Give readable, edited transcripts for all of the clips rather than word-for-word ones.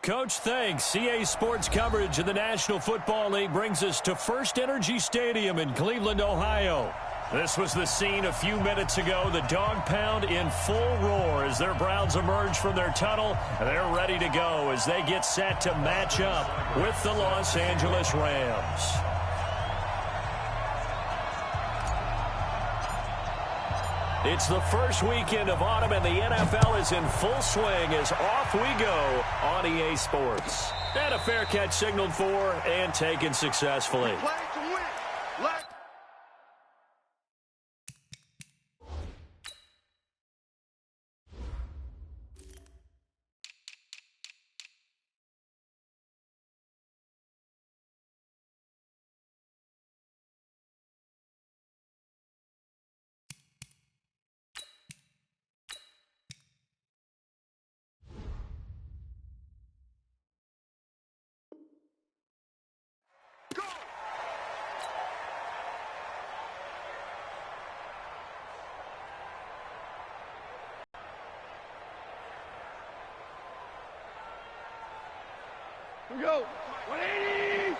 Coach, thanks. CA Sports coverage of the National Football League brings us to First Energy Stadium in Cleveland, Ohio. This was the scene a few minutes ago. The dog pound in full roar as their Browns emerge from their tunnel. They're ready to go as they get set to match up with the Los Angeles Rams. It's the first weekend of autumn, and the NFL is in full swing as off we go on EA Sports. And a fair catch signaled for and taken successfully. Here we go. 180.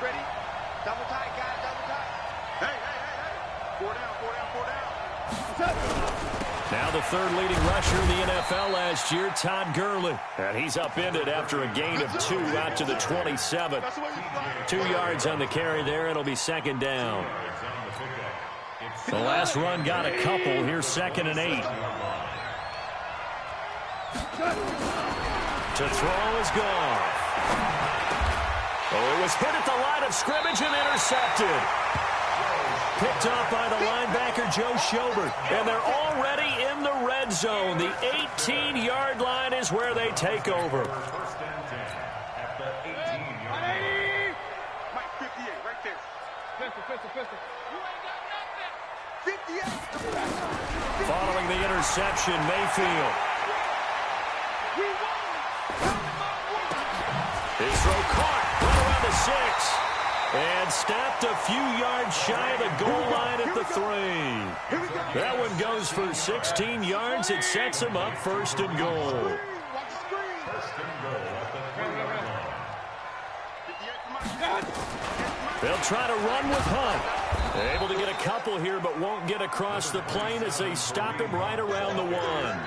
Ready? Double tight, guys. Double tight. Hey. 4 down. Now the third leading rusher in the NFL last year, Todd Gurley. And he's upended after a gain of 2 out to the 27. 2 yards on the carry there. It'll be second down. The last run got a couple. Here's 2nd and 8. To throw is gone. Oh, it was hit at the line of scrimmage and intercepted. Picked up by the linebacker, Joe Schobert. And they're already in the red zone. The 18-yard line is where they take over. First and 10 at the 18-yard line. Mike, 58, right there. Pistol. You ain't got nothing. 58. Following the interception, Mayfield. His throw caught right around the 6. And snapped a few yards shy of the goal line at the 3. That one goes for 16 yards. It sets him up first and goal. They'll try to run with Hunt. They're able to get a couple here, but won't get across the plane as they stop him right around the 1.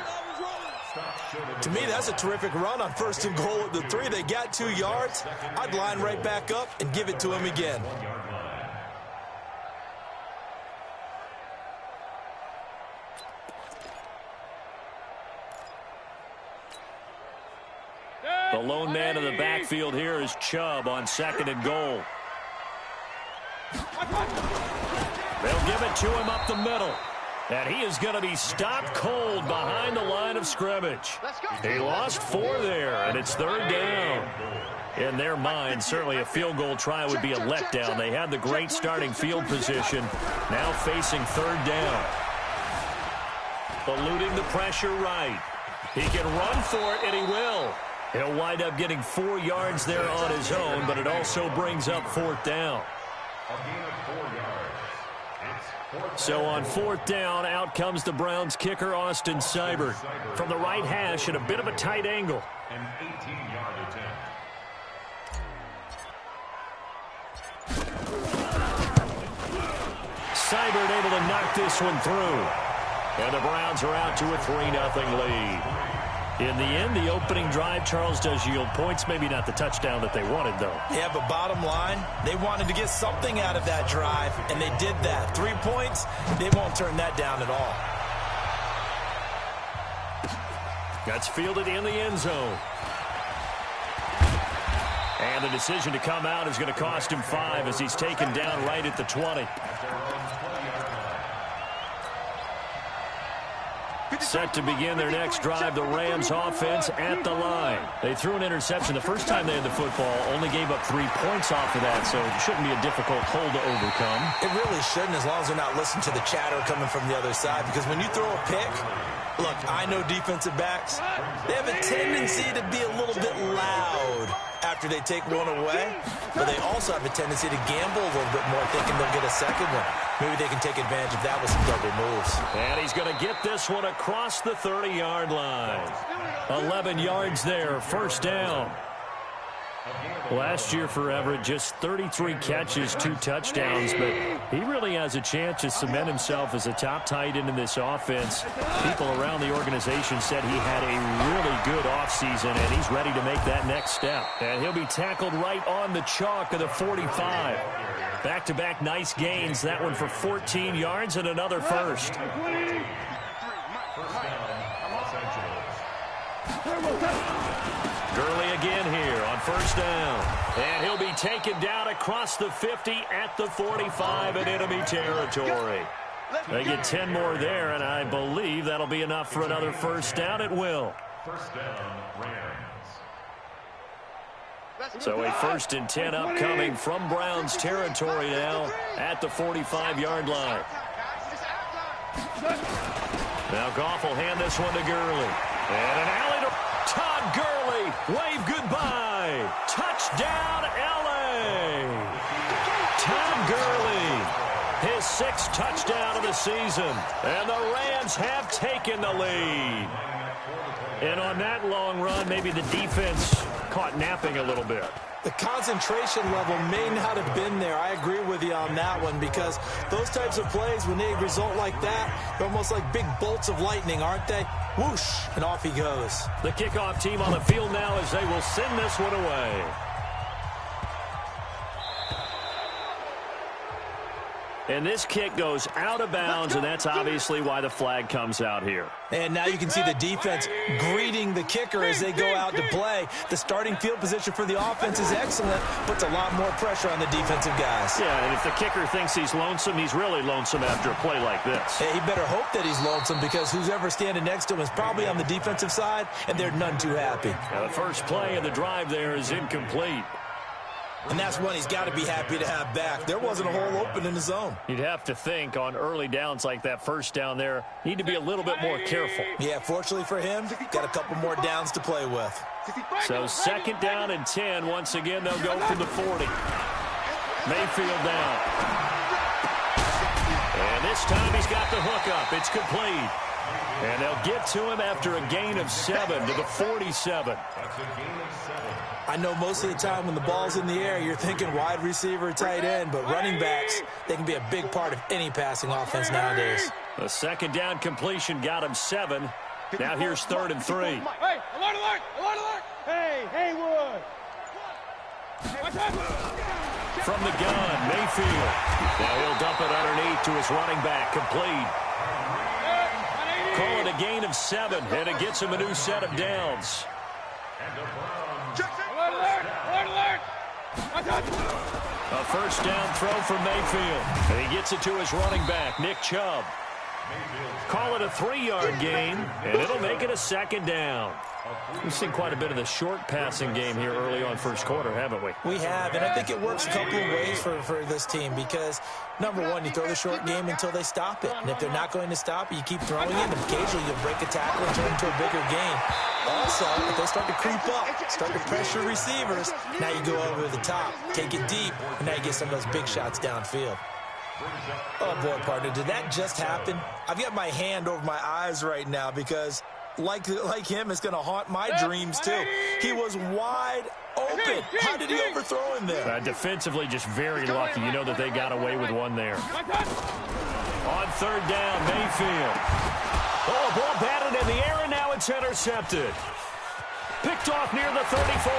To me, that's a terrific run on first and goal at the 3. They got 2 yards. I'd line right back up and give it to him again. The lone man in the backfield here is Chubb on 2nd and goal. They'll give it to him up the middle. And he is going to be stopped cold behind the line of scrimmage. He lost 4 there, and it's 3rd down. In their mind, certainly a field goal try would be a letdown. They had the great starting field position, now facing 3rd down. Eluding the pressure right. He can run for it, and he will. He'll wind up getting 4 yards there on his own, but it also brings up 4th down. A gain of 4 yards. So on 4th down, out comes the Browns kicker, Austin Seibert. From the right hash at a bit of a tight angle. An 18-yard attempt. Seibert able to knock this one through. And the Browns are out to a 3-0 lead. In the end, the opening drive, Charles, does yield points. Maybe not the touchdown that they wanted, though. Yeah, but bottom line, they wanted to get something out of that drive, and they did that. 3 points, they won't turn that down at all. That's fielded in the end zone. And the decision to come out is going to cost him 5 as he's taken down right at the 20. Set to begin their next drive, the Rams offense at the line. They threw an interception the first time they had the football, only gave up 3 points off of that, so it shouldn't be a difficult hole to overcome. It really shouldn't, as long as they're not listening to the chatter coming from the other side, because when you throw a pick, Look, I know defensive backs, they have a tendency to be a little bit loud after they take one away, but they also have a tendency to gamble a little bit more, thinking they'll get a second one. Maybe they can take advantage of that with some double moves. And he's going to get this one across the 30-yard line. 11 yards there, first down. Last year for Everett, just 33 catches, 2 touchdowns, but he really has a chance to cement himself as a top tight end in this offense. People around the organization said he had a really good offseason, and he's ready to make that next step. And he'll be tackled right on the chalk of the 45. Back-to-back nice gains, that one for 14 yards and another first. Gurley again here on first down. And he'll be taken down across the 50 at the 45 in enemy territory. They get 10 more there, and I believe that'll be enough for another first down. It will. First down, Rams. So a 1st and 10 upcoming from Browns territory now at the 45-yard line. Now Goff will hand this one to Gurley. And an alley to Todd Gurley. Wave goodbye. Touchdown, L.A. Todd Gurley, his 6th touchdown of the season. And the Rams have taken the lead. And on that long run, maybe the defense caught napping a little bit. The concentration level may not have been there. I agree with you on that one, because those types of plays, when they result like that, they're almost like big bolts of lightning, aren't they? Whoosh, and off he goes. The kickoff team on the field now as they will send this one away. And this kick goes out of bounds, and that's obviously why the flag comes out here. And now you can see the defense greeting the kicker as they go out to play. The starting field position for the offense is excellent, puts a lot more pressure on the defensive guys. Yeah, and if the kicker thinks he's lonesome, he's really lonesome after a play like this. Hey, he better hope that he's lonesome, because who's ever standing next to him is probably on the defensive side, and they're none too happy. Now, the first play of the drive there is incomplete. And that's one he's got to be happy to have back. There wasn't a hole open in the zone. You'd have to think on early downs like that first down there, need to be a little bit more careful. Yeah, fortunately for him, got a couple more downs to play with. So 2nd down and 10. Once again, they'll go from the 40. Mayfield down. And this time he's got the hook up. It's complete. And they'll get to him after a gain of 7 to the 47. That's a gain of 7. I know most of the time when the ball's in the air, you're thinking wide receiver, tight end, but running backs, they can be a big part of any passing offense nowadays. The 2nd down completion got him 7. Now here's 3rd and 3. Hey, alert, alert, alert, alert. Hey, Haywood. From the gun, Mayfield. Now he'll dump it underneath to his running back, complete. Call it a gain of 7, and it gets him a new set of downs. A first down throw from Mayfield. And he gets it to his running back, Nick Chubb. Call it a 3-yard gain, and it'll make it a 2nd down. We've seen quite a bit of the short passing game here early on first quarter, haven't we? We have, and I think it works a couple of ways for this team, because, number one, you throw the short game until they stop it. And if they're not going to stop it, you keep throwing it, and occasionally you'll break a tackle and turn into a bigger gain. Also, if they start to creep up, start to pressure receivers, now you go over the top, take it deep, and now you get some of those big shots downfield. Oh, boy, partner, did that just happen? I've got my hand over my eyes right now, because like him, it's going to haunt my dreams, too. He was wide open. How did he overthrow him there? Defensively, just very lucky. You know that they got away with one there. On 3rd down, Mayfield. Oh, ball batted in the air, and now it's intercepted. Picked off near the 34.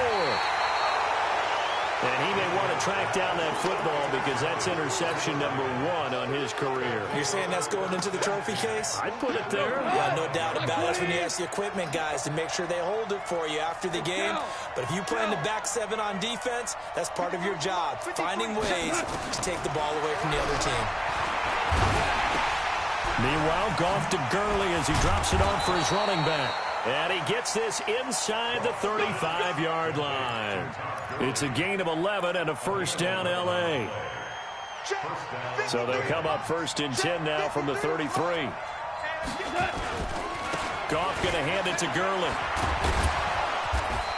And he may want to track down that football, because that's interception number 1 on his career. You're saying that's going into the trophy case? I'd put it there. Yeah, no doubt about it. That's when you ask the equipment guys to make sure they hold it for you after the game. But if you plan to back 7 on defense, that's part of your job, finding ways to take the ball away from the other team. Meanwhile, Goff to Gurley as he drops it off for his running back. And he gets this inside the 35-yard line. It's a gain of 11 and a first down, L.A. So they'll come up 1st and 10 now from the 33. Goff going to hand it to Gurley.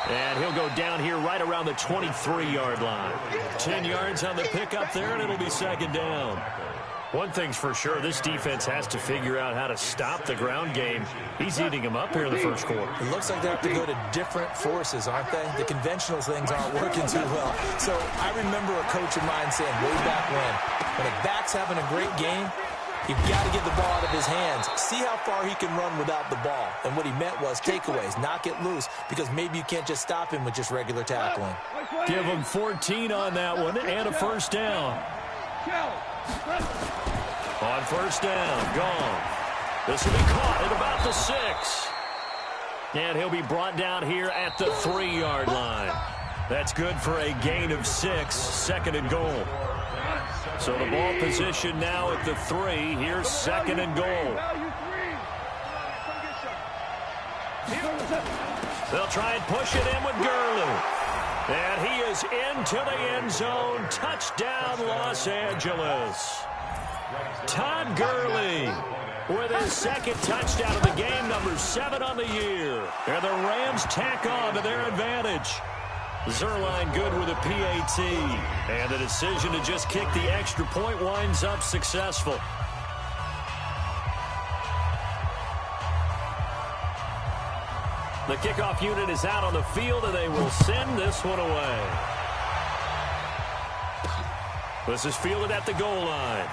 And he'll go down here right around the 23-yard line. 10 yards on the pickup there, and it'll be second down. One thing's for sure, this defense has to figure out how to stop the ground game. He's eating them up here in the first quarter. It looks like they have to go to different forces, aren't they? The conventional things aren't working too well. So I remember a coach of mine saying way back when a back's having a great game, you've got to get the ball out of his hands. See how far he can run without the ball. And what he meant was takeaways, knock it loose, because maybe you can't just stop him with just regular tackling. Give him 14 on that one and a first down. On first down, gone. This will be caught at about the 6. And he'll be brought down here at the 3-yard line. That's good for a gain of 6, second and goal. So the ball position now at the 3. Here's second and goal. They'll try and push it in with Gurley. And he is into the end zone. Touchdown, Los Angeles. Todd Gurley with his second touchdown of the game, number 7 on the year. And the Rams tack on to their advantage. Zerline good with a PAT. And the decision to just kick the extra point winds up successful. The kickoff unit is out on the field, and they will send this one away. This is fielded at the goal line.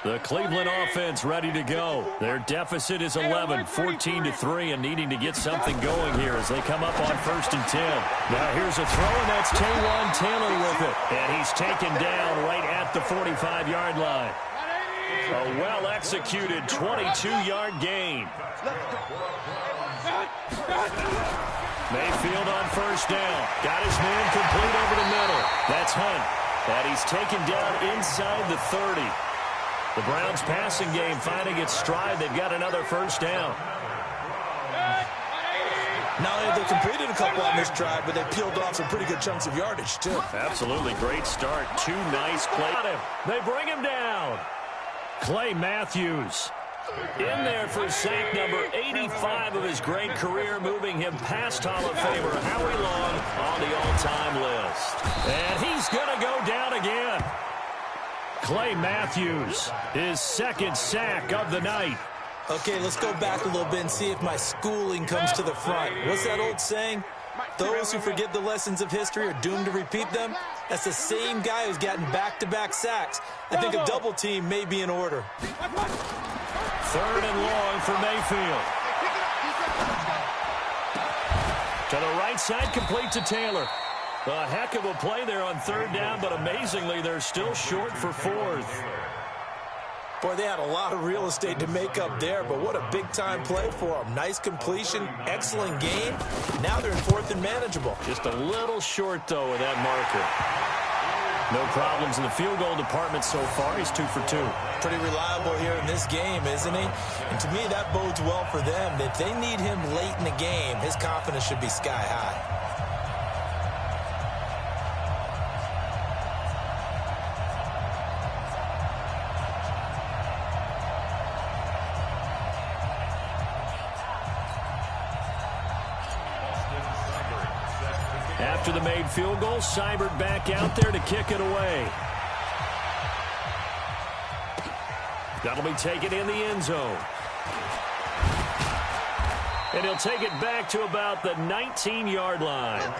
The Cleveland offense ready to go. Their deficit is 11, 14-3, and needing to get something going here as they come up on first and 10. Now here's a throw, and that's Taywan Taylor with it. And he's taken down right at the 45-yard line. A well-executed 22-yard gain. Mayfield on first down. Got his man complete over the middle. That's Hunt. And he's taken down inside the 30. The Browns passing game finding its stride. They've got another first down. Not only have they completed a couple on this drive, but they peeled off some pretty good chunks of yardage, too. Absolutely great start. 2 nice plays. They bring him down. Clay Matthews in there for sack number 85 of his great career, moving him past Hall of Famer Howie Long on the all-time list. And he's going to go down again. Clay Matthews, his second sack of the night. Okay, let's go back a little bit and see if my schooling comes to the front. What's that old saying? Those who forget the lessons of history are doomed to repeat them. That's the same guy who's gotten back-to-back sacks. I think a double team may be in order. 3rd and long for Mayfield. To the right side, complete to Taylor. A heck of a play there on 3rd down, but amazingly, they're still short for 4th. Boy, they had a lot of real estate to make up there, but what a big-time play for them. Nice completion, excellent game. Now they're in 4th and manageable. Just a little short, though, with that marker. No problems in the field goal department so far. He's 2 for 2. Pretty reliable here in this game, isn't he? And to me, that bodes well for them. If they need him late in the game, his confidence should be sky high. After the made field goal, Seibert back out there to kick it away. That'll be taken in the end zone. And he'll take it back to about the 19-yard line.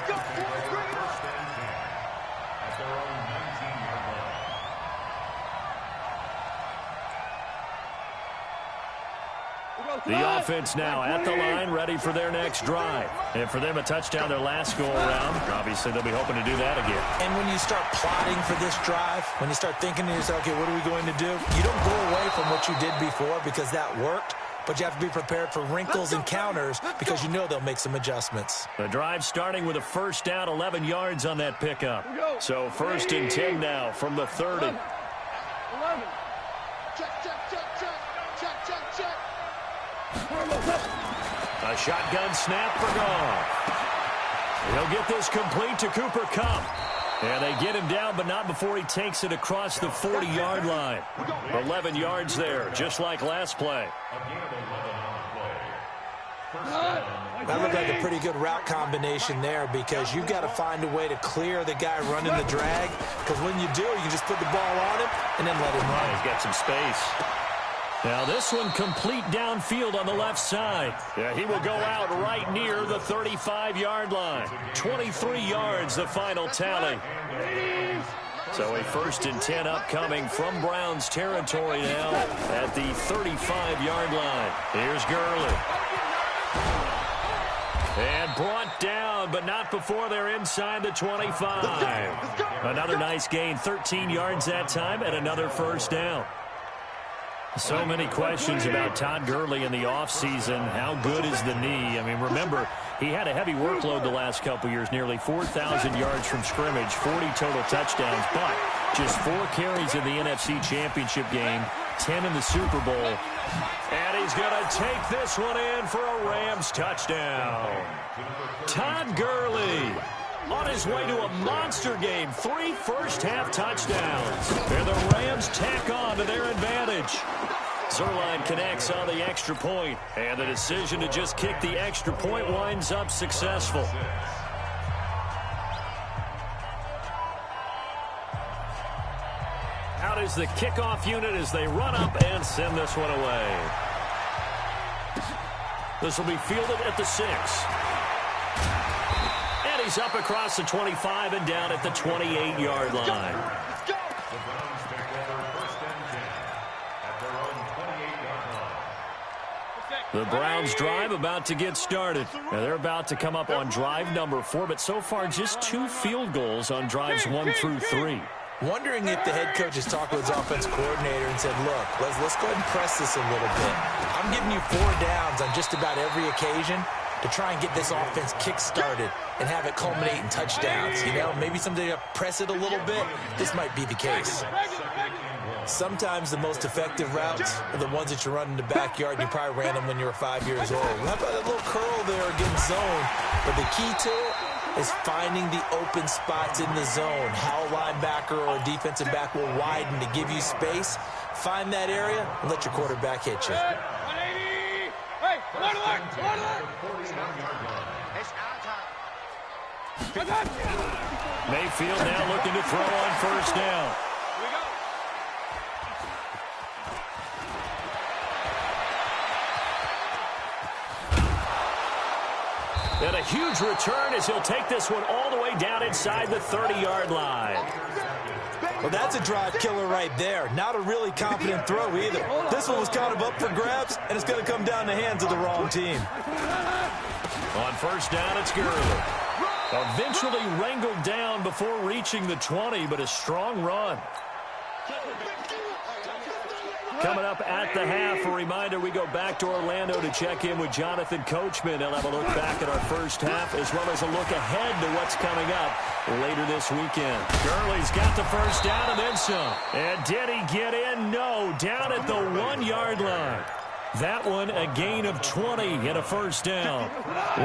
The offense now at the line, ready for their next drive. And for them, a touchdown their last go-around. Obviously, they'll be hoping to do that again. And when you start plotting for this drive, when you start thinking to yourself, okay, what are we going to do? You don't go away from what you did before because that worked, but you have to be prepared for wrinkles and counters because you know they'll make some adjustments. The drive starting with a first down, 11 yards on that pickup. So 1st and 10 now from the 30. A shotgun snap for Goff. He'll get this complete to Cooper Kupp. And they get him down, but not before he takes it across the 40-yard line. 11 yards there, just like last play. That looked like a pretty good route combination there because you've got to find a way to clear the guy running the drag, because when you do, you can just put the ball on him and then let him run. He's got some space. Now this one complete downfield on the left side. Yeah, he will go out right near the 35-yard line. 23 yards, the final tally. So a 1st and 10 upcoming from Browns territory now at the 35-yard line. Here's Gurley. And brought down, but not before they're inside the 25. Another nice gain, 13 yards that time, and another 1st down. So many questions about Todd Gurley in the offseason. How good is the knee? I mean, remember, he had a heavy workload the last couple years, nearly 4,000 yards from scrimmage, 40 total touchdowns, but just 4 carries in the NFC Championship game, 10 in the Super Bowl. And he's going to take this one in for a Rams touchdown. Todd Gurley on his way to a monster game, 3 first-half touchdowns. And the Rams tack on to their advantage. Zerline connects on the extra point, and the decision to just kick the extra point winds up successful. Out is the kickoff unit as they run up and send this one away. This will be fielded at the 6. And he's up across the 25 and down at the 28-yard line. The Browns drive about to get started. Now they're about to come up on drive number 4, but so far just 2 field goals on drives 1 through 3. Wondering if the head coach has talked with his offense coordinator and said, look, let's go ahead and press this a little bit. I'm giving you 4 downs on just about every occasion to try and get this offense kick-started and have it culminate in touchdowns. You know, maybe someday to press it a little bit. This might be the case. Sometimes the most effective routes are the ones that you run in the backyard. You probably ran them when you were 5 years old. How about that little curl there against zone? But the key to it is finding the open spots in the zone. How a linebacker or a defensive back will widen to give you space. Find that area and let your quarterback hit you. Mayfield now looking to throw on 1st down. And a huge return as he'll take this one all the way down inside the 30-yard line. Well, that's a drive killer right there. Not a really confident throw either. This one was kind of up for grabs, and it's going to come down the hands of the wrong team. On 1st down, it's Gurley. Eventually wrangled down before reaching the 20, but a strong run. Coming up at the half, a reminder, we go back to Orlando to check in with Jonathan Coachman. He'll have a look back at our first half as well as a look ahead to what's coming up later this weekend. Gurley's got the 1st down and then some. And did he get in? No, down at the 1-yard line. That one a gain of 20 and a 1st down.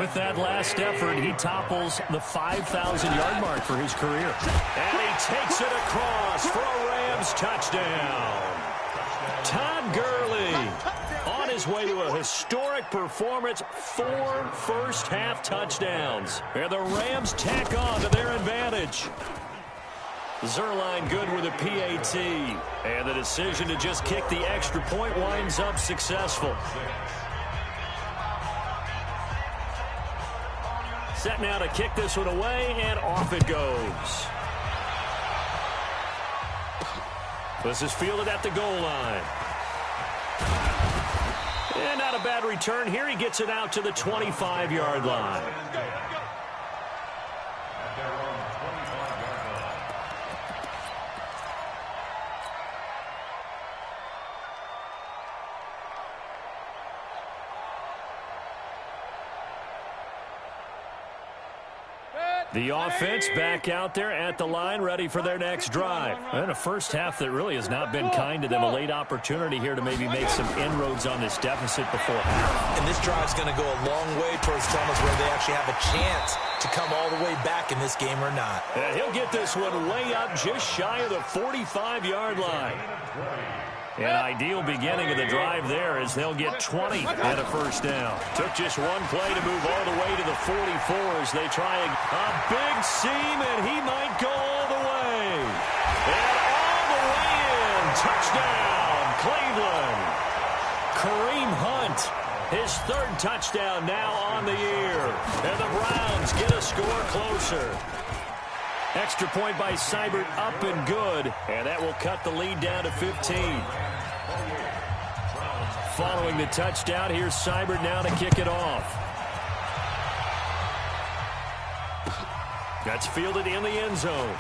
With that last effort, he topples the 5,000-yard mark for his career. And he takes it across for a Rams touchdown. Todd Gurley on his way to a historic performance, 4 first-half touchdowns. And the Rams tack on to their advantage. Zerline good with a PAT. And the decision to just kick the extra point winds up successful. Set now to kick this one away, and off it goes. This is fielded at the goal line. And not a bad return here. He gets it out to the 25-yard line. The offense back out there at the line, ready for their next drive. And a first half that really has not been kind to them. A late opportunity here to maybe make some inroads on this deficit before half. And this drive's going to go a long way towards telling us whether they actually have a chance to come all the way back in this game or not. And he'll get this one way up just shy of the 45-yard line. An ideal beginning of the drive there as they'll get 20 and a first down. Took just one play to move all the way to the 44 as they try a big seam, and he might go all the way. And all the way in. Touchdown, Cleveland. Kareem Hunt, his third touchdown now on the year. And the Browns get a score closer. Extra point by Seibert, up and good, and that will cut the lead down to 15. Following the touchdown, here's Seibert now to kick it off. That's fielded in the end zone.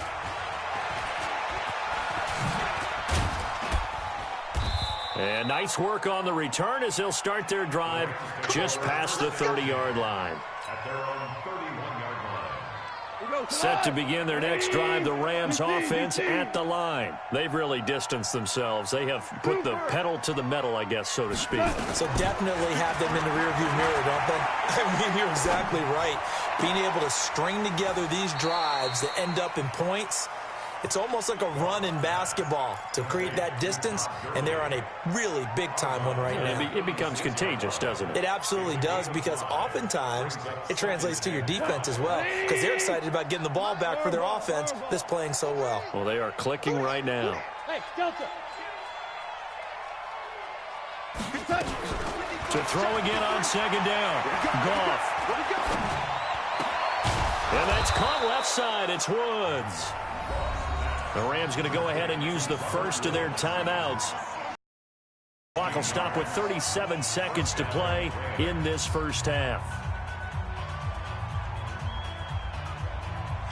And nice work on the return as they'll start their drive just past the 30-yard line. At their own 31-yard line. Set to begin their next drive, the Rams offense at the line. They've really distanced themselves. They have put the pedal to the metal, I guess, so to speak. So definitely have them in the rearview mirror, don't they? I mean, you're exactly right. Being able to string together these drives that end up in points, it's almost like a run in basketball to create that distance, and they're on a really big-time one right now. It becomes contagious, doesn't it? It absolutely does, because oftentimes it translates to your defense as well, because they're excited about getting the ball back for their offense that's playing so well. Well, they are clicking right now. To throw again on second down. Goff. And that's caught left side. It's Woods. The Rams going to go ahead and use the first of their timeouts. Clock will stop with 37 seconds to play in this first half.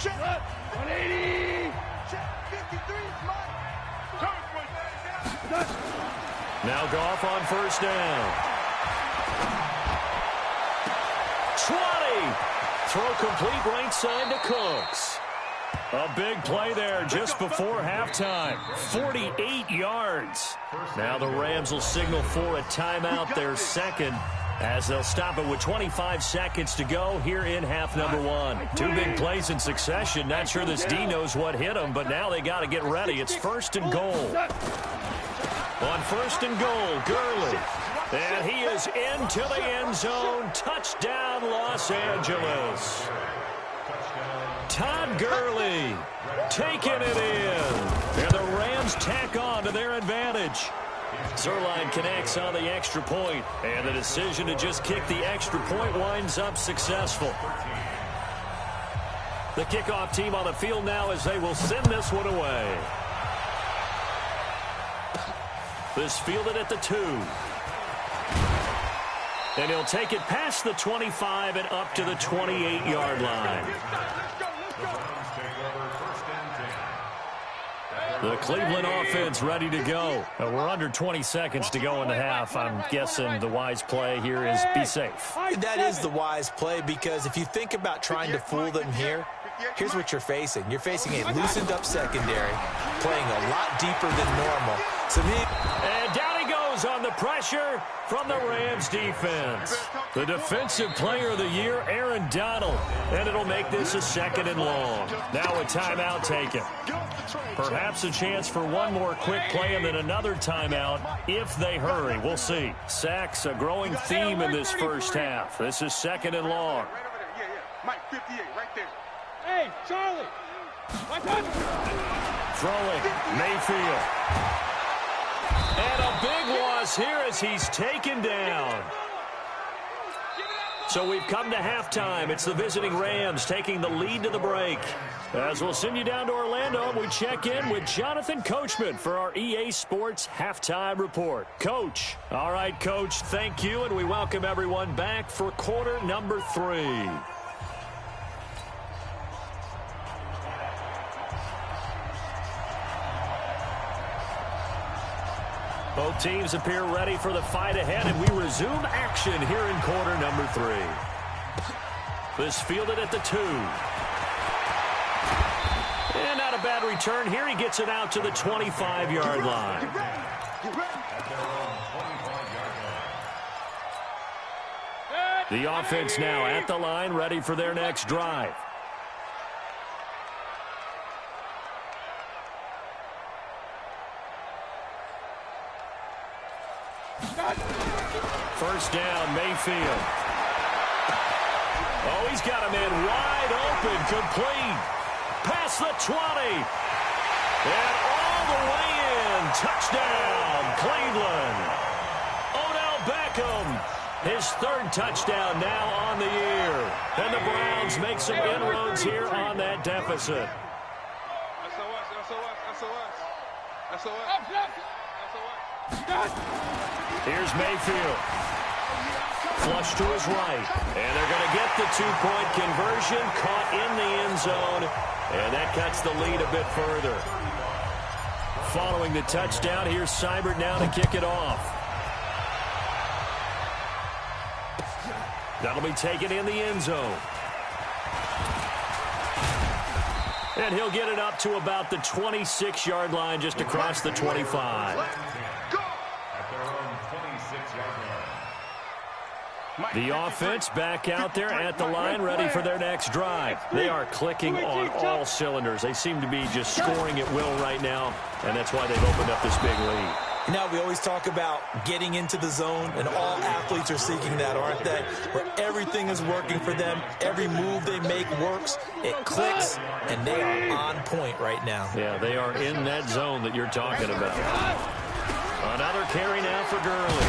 Check. 180. Check. 53 is mine. Now Goff on first down. 20. Throw complete right side to Cooks. A big play there just before halftime. 48 yards. Now the Rams will signal for a timeout, their second, as they'll stop it with 25 seconds to go here in half number one. Two big plays in succession. Not sure this D knows what hit him, but now they got to get ready. It's first and goal. On first and goal, Gurley. And he is into the end zone. Touchdown, Los Angeles. Todd Gurley taking it in. And the Rams tack on to their advantage. Zerline connects on the extra point, and the decision to just kick the extra point winds up successful. The kickoff team on the field now as they will send this one away. This fielded at the 2. And he'll take it past the 25 and up to the 28-yard line. The Cleveland offense ready to go. We're under 20 seconds to go in the half. I'm guessing the wise play here is be safe. That is the wise play, because if you think about trying to fool them here, here's what you're facing. You're facing a loosened-up secondary, playing a lot deeper than normal. And down he goes on the pressure from the Rams defense. The defensive player of the year, Aaron Donald. And it'll make this a second and long. Now a timeout taken. Perhaps a chance for one more quick play and then another timeout if they hurry. We'll see. Sacks, a growing theme in this first half. This is second and long. Mike, 58, right there. Hey, Charlie. Throwing, Mayfield. And a big loss here as he's taken down. So we've come to halftime. It's the visiting Rams taking the lead to the break. As we'll send you down to Orlando, we check in with Jonathan Coachman for our EA Sports Halftime Report. Coach. All right, Coach, thank you, and we welcome everyone back for quarter number 3. Both teams appear ready for the fight ahead, and we resume action here in quarter number 3. This fielded at the 2. And not a bad return here. He gets it out to the 25-yard line. The offense now at the line, ready for their next drive. First down, Mayfield. Oh, he's got a man wide open, complete. Past the 20. And all the way in. Touchdown, Cleveland. Odell Beckham. His third touchdown now on the year. And the Browns make some inroads here on that deficit. Here's Mayfield. Flush to his right. And they're going to get the two-point conversion. Caught in the end zone. And that cuts the lead a bit further. Following the touchdown, here's Seibert now to kick it off. That'll be taken in the end zone. And he'll get it up to about the 26-yard line, just across the 25. The offense back out there at the line, ready for their next drive. They are clicking on all cylinders. They seem to be just scoring at will right now, and that's why they've opened up this big lead. You know, we always talk about getting into the zone, and all athletes are seeking that, aren't they? Where everything is working for them. Every move they make works. It clicks, and they are on point right now. Yeah, they are in that zone that you're talking about. Another carry now for Gurley.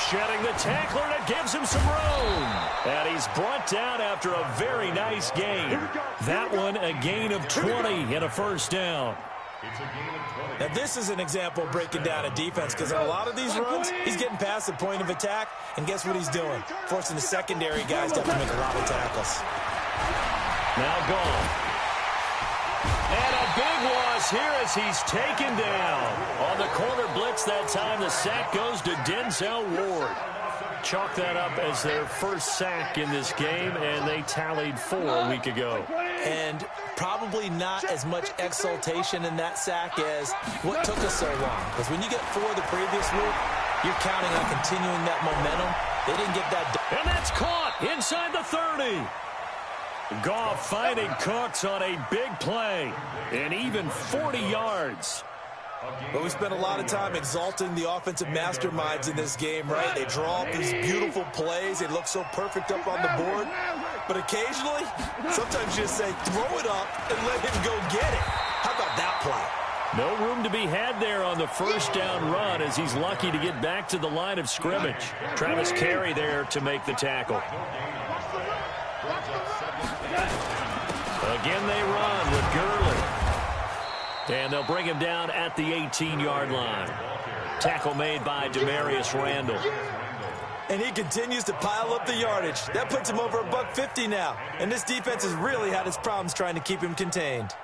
Shedding the tackler, and it gives him some room. And he's brought down after a very nice gain. That one, a gain of 20 and a first down. Now, this is an example of breaking down a defense, because in a lot of these runs, he's getting past the point of attack, and guess what he's doing? Forcing the secondary guys to have to make a lot of tackles. Now gone. And a big loss here as he's taken down. On the corner blitz that time, the sack goes to Denzel Ward. Chalk that up as their first sack in this game, and they tallied 4 a week ago. And probably not as much exultation in that sack as what took us so long. Because when you get 4 the previous week, you're counting on continuing that momentum. They didn't get that done. And that's caught inside the 30. Goff finding Cooks on a big play. And even 40 yards. But we spent a lot of time exalting the offensive masterminds in this game, right? They draw up these beautiful plays. They look so perfect up on the board. But occasionally, sometimes you just say, throw it up and let him go get it. How about that play? No room to be had there on the first down run as he's lucky to get back to the line of scrimmage. Travis Carey there to make the tackle. Again they run with Gurley. And they'll bring him down at the 18-yard line. Tackle made by Demarius Randall. And he continues to pile up the yardage. That puts him over $150 now. And this defense has really had its problems trying to keep him contained.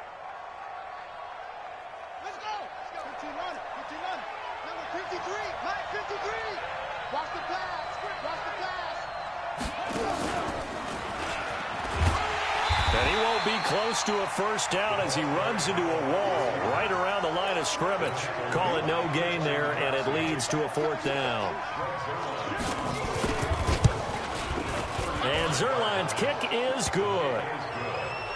Let's go. 15 run. Number 53. Mike 53. Watch the pass. Watch the pass. And he won't be close to a first down as he runs into a wall right around the line of scrimmage. Call it no gain there, and it leads to a 4th down. And Zuerlein's kick is good.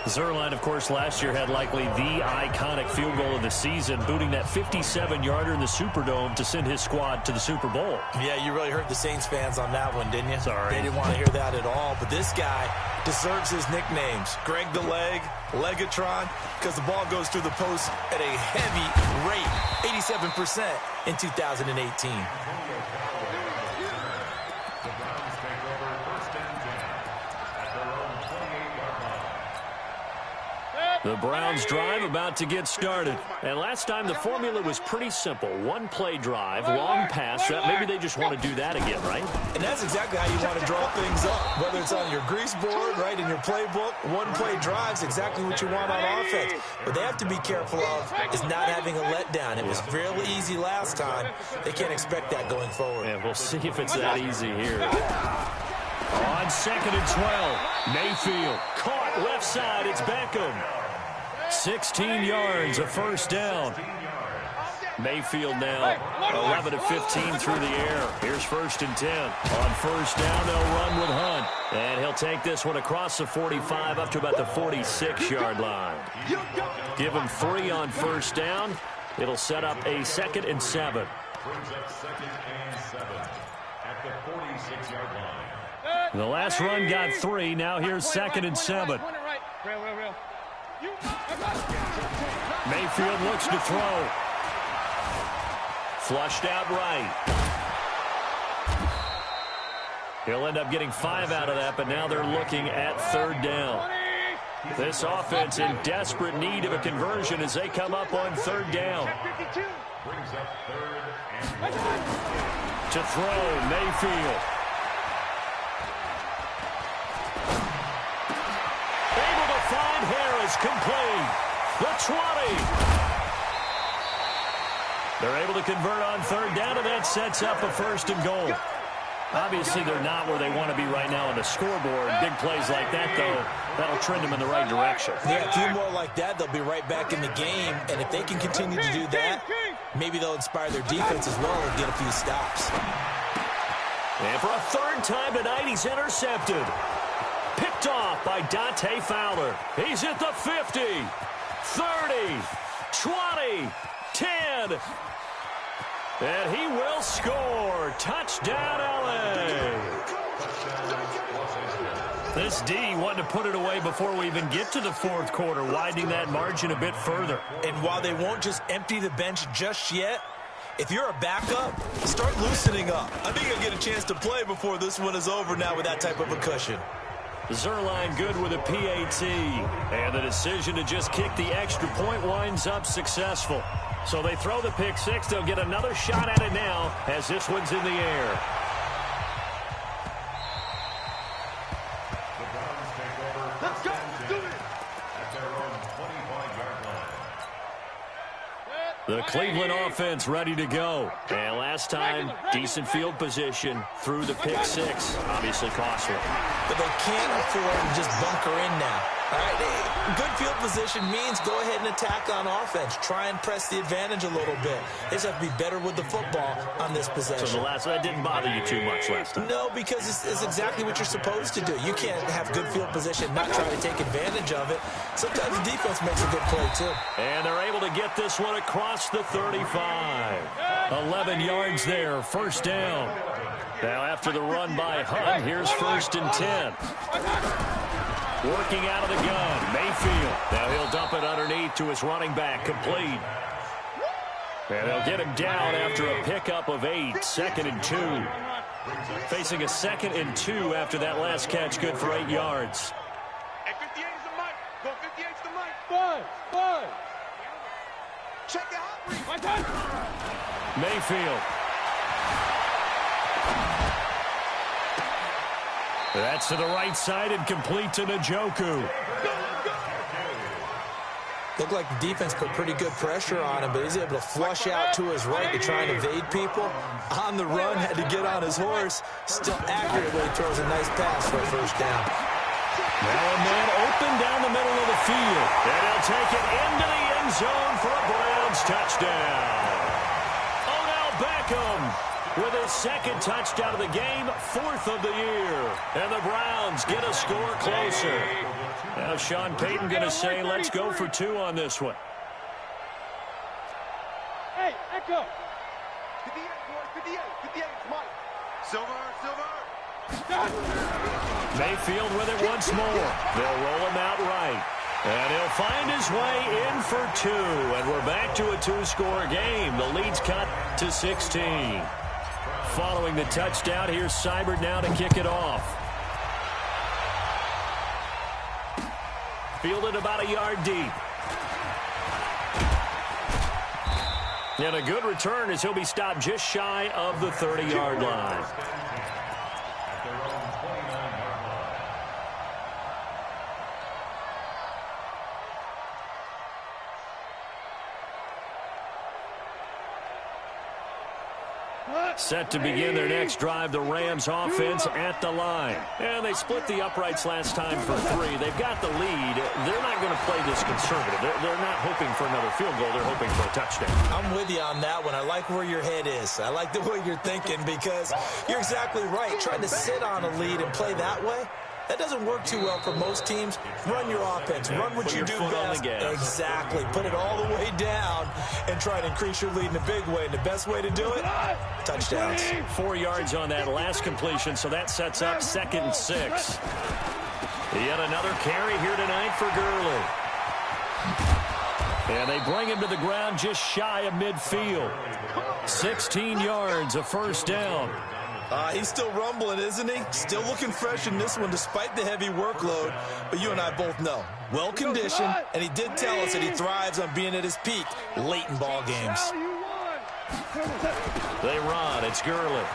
Zuerlein, of course, last year had likely the iconic field goal of the season, booting that 57-yarder in the Superdome to send his squad to the Super Bowl. Yeah, you really hurt the Saints fans on that one, didn't you? Sorry. They didn't want to hear that at all. But this guy deserves his nicknames. Greg the Leg, Legatron, because the ball goes through the post at a heavy rate, 87% in 2018. The Browns drive about to get started. And last time the formula was pretty simple. One play drive, long pass. Maybe they just want to do that again, right? And that's exactly how you want to draw things up. Whether it's on your grease board, right, in your playbook, one play drive's exactly what you want on offense. What they have to be careful of is not having a letdown. It was real easy last time. They can't expect that going forward. And we'll see if it's that easy here. On 2nd and 12, Mayfield caught left side. It's Beckham. 16 yards, a first down. Mayfield now 11 of 15 through the air. Here's 1st and 10. On first down, they'll run with Hunt. And he'll take this one across the 45 up to about the 46-yard line. Give him 3 on first down. It'll set up a 2nd and 7. Brings up 2nd and 7 at the 46-yard line. The last run got 3. Now here's 2nd and 7. Mayfield looks to throw. Flushed out right. He'll end up getting 5 out of that, but now they're looking at 3rd down. This offense in desperate need of a conversion as they come up on 3rd down. Brings up 3rd and 1. To throw, Mayfield. Able to find Harris, complete. The 20. They're able to convert on 3rd down, and that sets up a 1st and goal. Obviously, they're not where they want to be right now on the scoreboard. Big plays like that, though, that'll trend them in the right direction. Yeah, a few more like that, they'll be right back in the game. And if they can continue to do that, maybe they'll inspire their defense as well and get a few stops. And for a 3rd time tonight, he's intercepted. Picked off by Dante Fowler. He's at the 50, 30, 20, 10. And he will score. Touchdown, LA. This D wanted to put it away before we even get to the 4th quarter, widening that margin a bit further. And while they won't just empty the bench just yet, if you're a backup, start loosening up. I think you'll get a chance to play before this one is over now with that type of a cushion. Zerline good with a PAT. And the decision to just kick the extra point winds up successful. So they throw the pick 6. They'll get another shot at it now as this one's in the air. The Browns take over. Let's go. Do it. At their own 25-yard line. The Cleveland offense ready to go. And last time, decent field position through the pick 6. Obviously costly. But they can't afford to just bunker in now. All right, good field position means go ahead and attack on offense. Try and press the advantage a little bit. They just have to be better with the football on this possession. So that didn't bother you too much last time? No, because it's exactly what you're supposed to do. You can't have good field position, not try to take advantage of it. Sometimes the defense makes a good play, too. And they're able to get this one across the 35. 11 yards there, 1st down. Now after the run by Hunt, here's 1st and 10. Working out of the gun, Mayfield. Now he'll dump it underneath to his running back, complete. And they'll get him down after a pickup of 8, 2nd and 2. Facing a 2nd and 2 after that last catch, good for 8 yards. Hey, 58 is the mic. Go 58 is the mic. 5. Check it out. My time. Mayfield. That's to the right side and complete to Njoku. Looked like the defense put pretty good pressure on him, but he's able to flush out to his right to try and evade people. On the run, had to get on his horse. Still accurately throws a nice pass for a 1st down. Now a man open down the middle of the field. And he'll take it into the end zone for a Browns touchdown. Odell Beckham with his 2nd touchdown of the game, 4th of the year. And the Browns get a score closer. Now Sean Payton going to say, let's go for 2 on this one. Hey, Echo. 58, boy, 58, Mike. Silver. Mayfield with it once more. They'll roll him out right. And he'll find his way in for 2. And we're back to a 2-score game. The lead's cut to 16. Following the touchdown, here's Seibert now to kick it off. Fielded about a yard deep. And a good return as he'll be stopped just shy of the 30-yard line. Set to begin their next drive, the Rams offense at the line. And they split the uprights last time for 3. They've got the lead. They're not going to play this conservative. They're not hoping for another field goal. They're hoping for a touchdown. I'm with you on that one. I like where your head is. I like the way you're thinking because you're exactly right. Trying to sit on a lead and play that way, that doesn't work too well for most teams. Run your offense. Run what you do best. Exactly. Put it all the way down and try to increase your lead in a big way. And the best way to do it, touchdowns. 4 yards on that last completion, so that sets up 2nd and 6. Yet another carry here tonight for Gurley. And they bring him to the ground just shy of midfield. 16 yards, a first down. He's still rumbling, isn't he? Still looking fresh in this one despite the heavy workload. But you and I both know, well-conditioned, and he did tell us that he thrives on being at his peak late in ball games. They run. It's Gurley.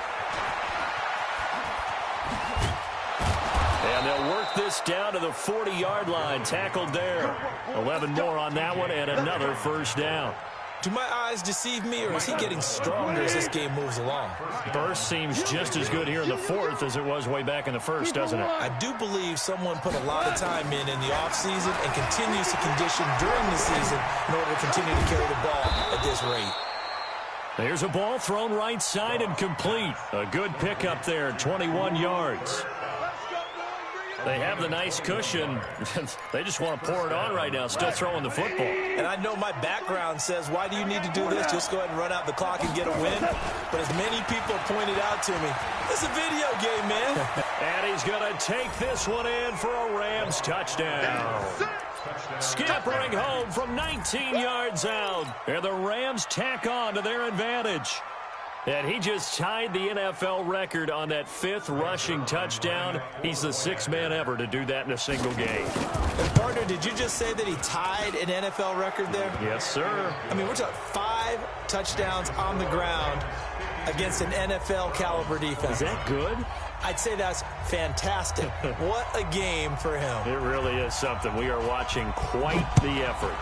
And they'll work this down to the 40-yard line. Tackled there. 11 more on that one and another first down. Do my eyes deceive me, or is he getting stronger as this game moves along? Burst seems just as good here in the 4th as it was way back in the 1st, doesn't it? I do believe someone put a lot of time in the offseason and continues to condition during the season in order to continue to carry the ball at this rate. There's a ball thrown right side and complete. A good pickup there, 21 yards. They have the nice cushion. They just want to pour it on right now, still throwing the football. And I know my background says, why do you need to do this? Just go ahead and run out the clock and get a win. But as many people pointed out to me, it's a video game, man. And he's going to take this one in for a Rams touchdown. Scampering home from 19 yards out. And the Rams tack on to their advantage. And he just tied the NFL record on that 5th rushing touchdown. He's the 6th man ever to do that in a single game. And partner, did you just say that he tied an NFL record there? Yes, sir. I mean, we're talking 5 touchdowns on the ground against an NFL caliber defense. Is that good? I'd say that's fantastic. What a game for him. It really is something. We are watching quite the effort.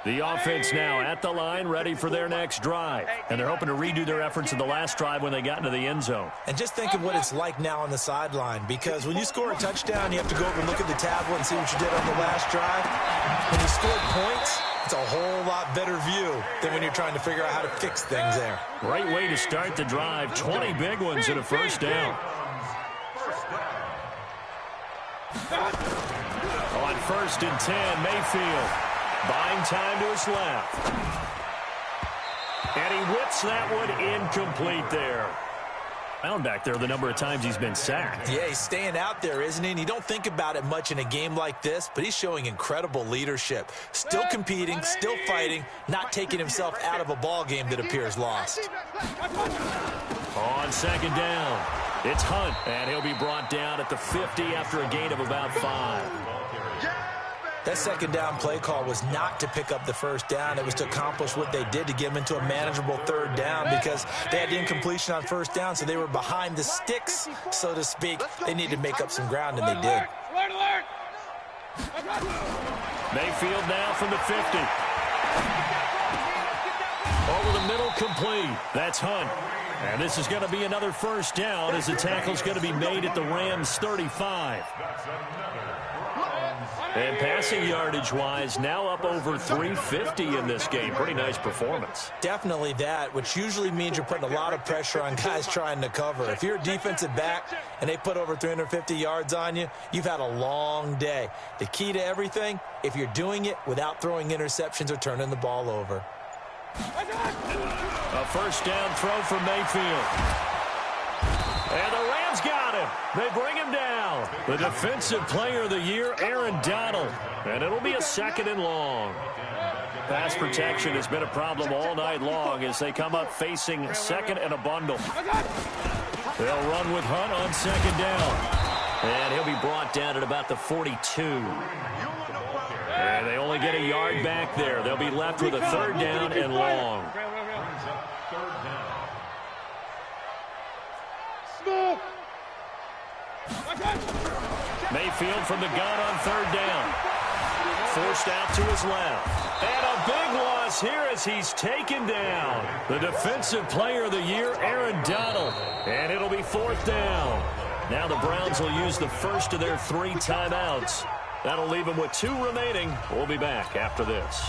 The offense now at the line, ready for their next drive. And they're hoping to redo their efforts in the last drive when they got into the end zone. And just think of what it's like now on the sideline, because when you score a touchdown, you have to go over and look at the tablet and see what you did on the last drive. When you scored points, it's a whole lot better view than when you're trying to figure out how to fix things there. Great way to start the drive. 20 big ones and a first down. On 1st and 10, Mayfield. Buying time to his left. And he whips that one incomplete there. Found back there the number of times he's been sacked. Yeah, he's staying out there, isn't he? And you don't think about it much in a game like this, but he's showing incredible leadership. Still competing, still fighting, not taking himself out of a ball game that appears lost. On 2nd down, it's Hunt, and he'll be brought down at the 50 after a gain of about 5. That 2nd down play call was not to pick up the first down. It was to accomplish what they did to get them into a manageable 3rd down because they had the incompletion on 1st down, so they were behind the sticks, so to speak. They needed to make up some ground, and they did. Mayfield now from the 50. Over the middle, complete. That's Hunt. And this is going to be another first down as the tackle's going to be made at the Rams' 35. And passing yardage-wise, now up over 350 in this game. Pretty nice performance. Definitely that, which usually means you're putting a lot of pressure on guys trying to cover. If you're a defensive back and they put over 350 yards on you, you've had a long day. The key to everything, if you're doing it without throwing interceptions or turning the ball over. A first down throw for Mayfield. And the Rams got him. They bring him down. The defensive player of the year, Aaron Donald. And it'll be a 2nd and long. Pass protection has been a problem all night long as they come up facing 2nd and a bundle. They'll run with Hunt on 2nd down. And he'll be brought down at about the 42. And they only get a yard back there. They'll be left with a 3rd down and long. Mayfield from the gun on third down. Forced out to his left. And a big loss here as he's taken down. The defensive player of the year, Aaron Donald. And it'll be fourth down. Now the Browns will use the first of their 3 timeouts. That'll leave them with 2 remaining. We'll be back after this.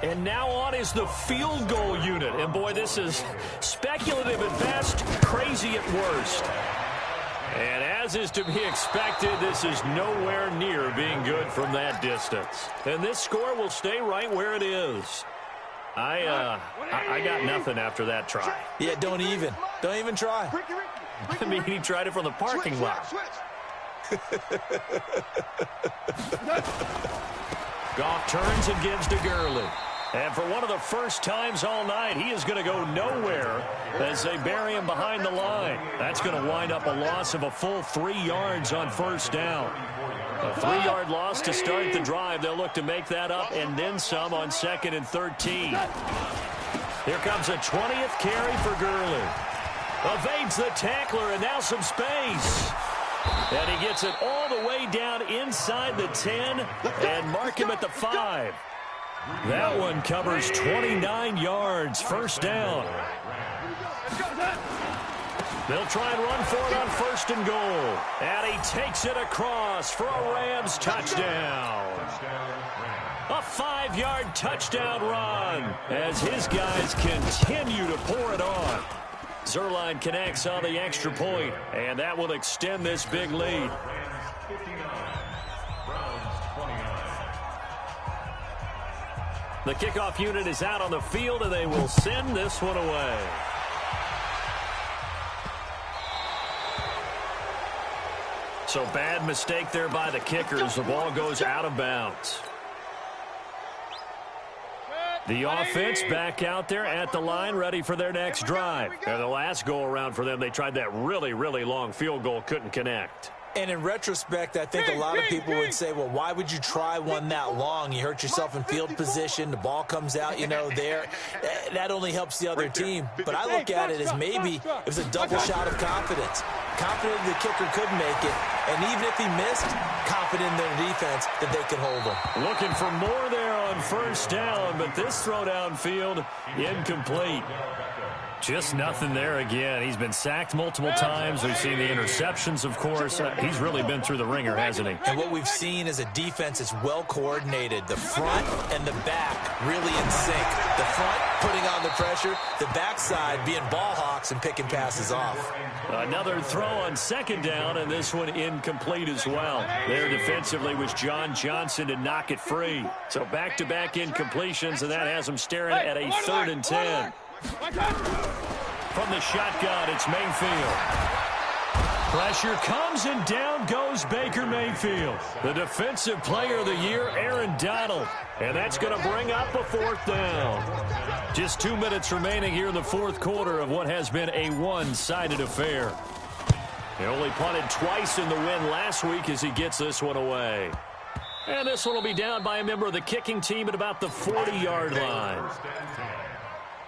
And now on is the field goal unit. And, boy, this is speculative at best, crazy at worst. And as is to be expected, this is nowhere near being good from that distance. And this score will stay right where it is. I got nothing after that try. Yeah, don't even try. I mean, he tried it from the parking lot. Goff turns and gives to Gurley. And for one of the first times all night, he is going to go nowhere as they bury him behind the line. That's going to wind up a loss of a full 3 yards on first down. A 3-yard loss to start the drive. They'll look to make that up and then some on 2nd and 13. Here comes a 20th carry for Gurley. Evades the tackler and now some space. And he gets it all the way down inside the 10 and mark him at the 5. That one covers 29 yards, first down. They'll try and run for it on 1st and goal. And he takes it across for a Rams touchdown. A 5-yard touchdown run as his guys continue to pour it on. Zerline connects on the extra point, and that will extend this big lead. The kickoff unit is out on the field, and they will send this one away. So bad mistake there by the kickers. The ball goes out of bounds. The offense back out there at the line, ready for their next drive. And the last go-around for them, they tried that really, really long field goal, couldn't connect. And in retrospect, I think a lot of people would say, well, why would you try one that long? You hurt yourself in field position. The ball comes out, there. That only helps the other team. But I look at it as maybe it was a double shot of confidence. Confident the kicker could make it. And even if he missed, confident in their defense that they could hold him. Looking for more there on first down, but this throw downfield incomplete. Just nothing there again. He's been sacked multiple times. We've seen the interceptions, of course. He's really been through the ringer, hasn't he? And what we've seen is a defense that's well coordinated. The front and the back really in sync. The front putting on the pressure. The backside being ball hawks and picking passes off. Another throw on 2nd down, and this one incomplete as well. There defensively was John Johnson to knock it free. So back-to-back incompletions, and that has him staring at a 3rd and 10. From the shotgun, it's Mayfield. Pressure comes, and down goes Baker Mayfield. The defensive player of the year, Aaron Donald. And that's going to bring up a 4th down. Just 2 minutes remaining here in the 4th quarter of what has been a one-sided affair. He only punted twice in the win last week as he gets this one away. And this one will be down by a member of the kicking team at about the 40-yard line.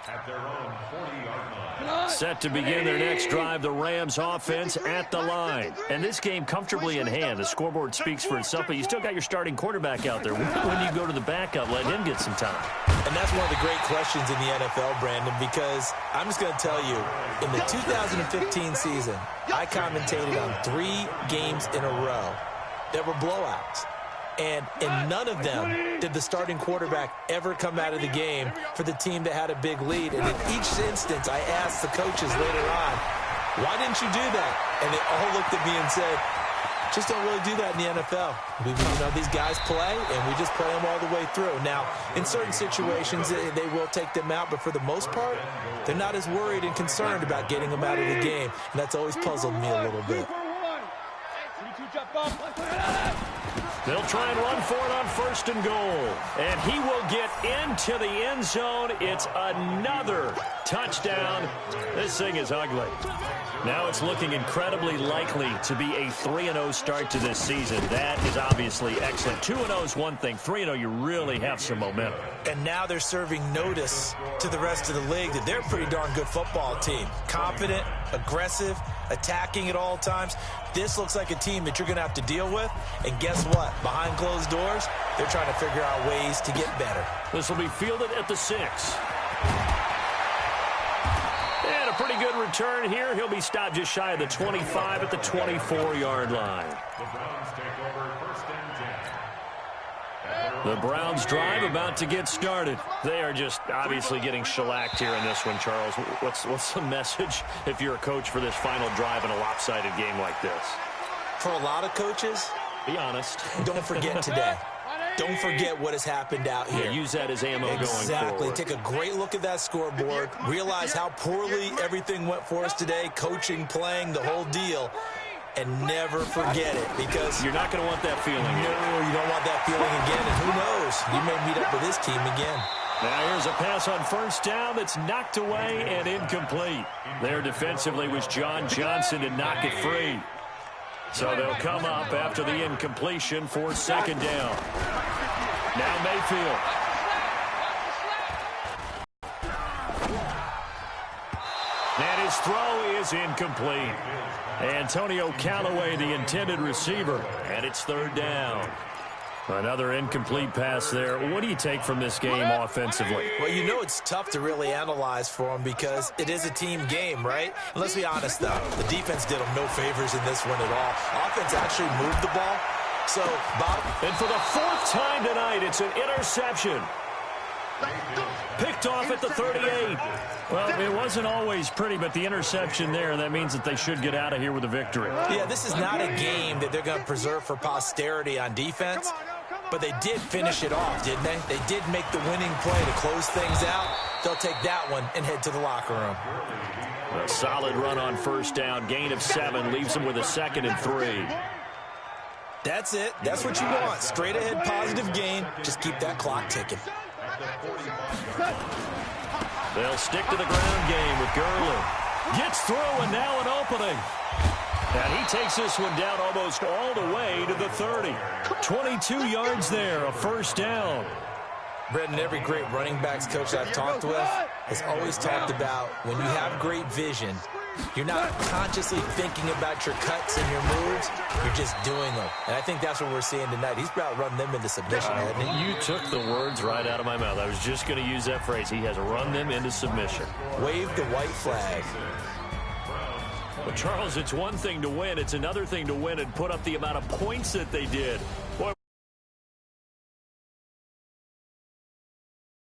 At their own 40-yard line. Set to begin their next drive, the Rams offense at the line. And this game comfortably in hand. The scoreboard speaks for itself, but you still got your starting quarterback out there. When you go to the backup, let him get some time. And that's one of the great questions in the NFL, Brandon, because I'm just going to tell you, in the 2015 season, I commentated on 3 games in a row that were blowouts. And in none of them did the starting quarterback ever come out of the game for the team that had a big lead. And in each instance, I asked the coaches later on, why didn't you do that? And they all looked at me and said, just don't really do that in the NFL. These guys play, and we just play them all the way through. Now, in certain situations, they will take them out, but for the most part, they're not as worried and concerned about getting them out of the game. And that's always puzzled me a little bit. They'll try and run for it on 1st and goal. And he will get into the end zone. It's another Touchdown. This thing is ugly. Now it's looking incredibly likely to be a 3-0 start to this season. That is obviously excellent. 2-0 is one thing. 3-0, you really have some momentum. And now they're serving notice to the rest of the league that they're a pretty darn good football team. Confident, aggressive, attacking at all times. This looks like a team that you're going to have to deal with. And guess what? Behind closed doors, they're trying to figure out ways to get better. This will be fielded at the 6. And a pretty good return here. He'll be stopped just shy of the 25 at the 24-yard line. The Browns take over first and 10. The Browns drive about to get started. They are just obviously getting shellacked here in this one, Charles. What's the message if you're a coach for this final drive in a lopsided game like this? For a lot of coaches, be honest. Don't forget today. Don't forget what has happened out here. Yeah, use that as ammo going forward. Exactly. Take a great look at that scoreboard. Realize how poorly everything went for us today. Coaching, playing, the whole deal. And never forget it, because you're not going to want that feeling. No, you don't want that feeling again. And who knows? You may meet up with this team again. Now here's a pass on first down that's knocked away and incomplete. There defensively was John Johnson to knock it free. So they'll come up after the incompletion for second down. Now Mayfield. And his throw is incomplete. Antonio Callaway, the intended receiver, and it's third down. Another incomplete pass there. What do you take from this game offensively? Well, you know it's tough to really analyze for them because it is a team game, right? And let's be honest, though. The defense did them no favors in this one at all. Offense actually moved the ball. So, Bob. And for the 4th time tonight, it's an interception. Picked off at the 38. Well, it wasn't always pretty, but the interception there, that means that they should get out of here with a victory. Yeah, this is not a game that they're going to preserve for posterity on defense, but they did finish it off, didn't they? They did make the winning play to close things out. They'll take that one and head to the locker room. A solid run on first down. Gain of 7 leaves them with a 2nd and 3. That's it. That's what you want. Straight ahead positive gain. Just keep that clock ticking. They'll stick to the ground game with Gurley. Gets through and now an opening. And he takes this one down almost all the way to the 30. 22 yards there, a first down. Brendan, every great running backs coach I've talked with has always talked about when you have great vision, you're not consciously thinking about your cuts and your moves. You're just doing them. And I think that's what we're seeing tonight. He's about run them into submission, hasn't he? You took the words right out of my mouth. I was just going to use that phrase. He has run them into submission. Wave the white flag. But, Charles, it's one thing to win. It's another thing to win and put up the amount of points that they did. Boy,